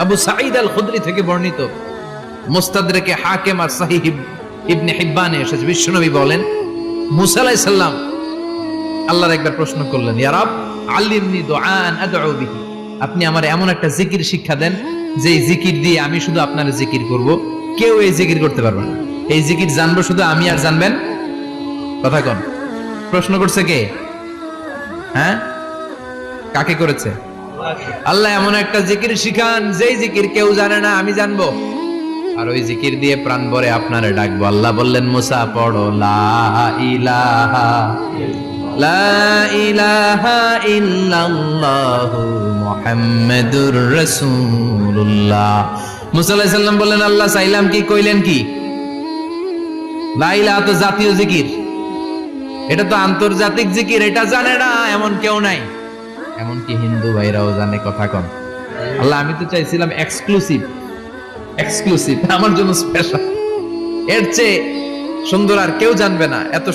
আবু সাঈদ আল খুদরি থেকে বর্ণিত, মুস্তাদরাকে হাকিম আর সহিহ ইবনে হিব্বানে এসেছে, বিশ্বনবী বলেন মুসা আলাইহিস সালাম আল্লাহর একবার প্রশ্ন করলেন, ইয়া রব আল্লিমনি দুআন আদউ বিহি, আপনি আমার এমন একটা জিকির শিক্ষা দেন যে জিকির দিয়ে আমি শুধু আপনার জিকির করব, কেউ এই জিকির করতে পারবে না, এই জিকির জানবো শুধু আমি আর জানবেন। কথা কোন? প্রশ্ন করছে কে? হ্যাঁ, কাকে করেছে? আল্লাহ এমন একটা জিকির শিখান যেই জিকির কেউ জানে না, আমি জানবো, আর ওই জিকির দিয়ে প্রাণ ভরে আপনারে ডাকবো। আল্লাহ বললেন মুসা পড়ো লা ইলাহা লা ইলাহা ইল্লাল্লাহু মুহাম্মাদুর রাসূলুল্লাহ। মুসা আলাইহিস সালাম বললেন আল্লাহ চাইলাম কি, কইলেন কি? লা ইলাহা তো জাতীয় জিকির, এটা তো আন্তর্জাতিক জিকির, এটা জানে না এমন কেউ নাই, এমনকি হিন্দু ভাইরাও জানে। কথা কম। আল্লাহ আমি তো চাইছিলাম এক্সক্লুসিভ, এক্সক্লুসিভ আমার জন্য স্পেশাল, এর চেয়ে সুন্দর আর কেউ জানবে না, এত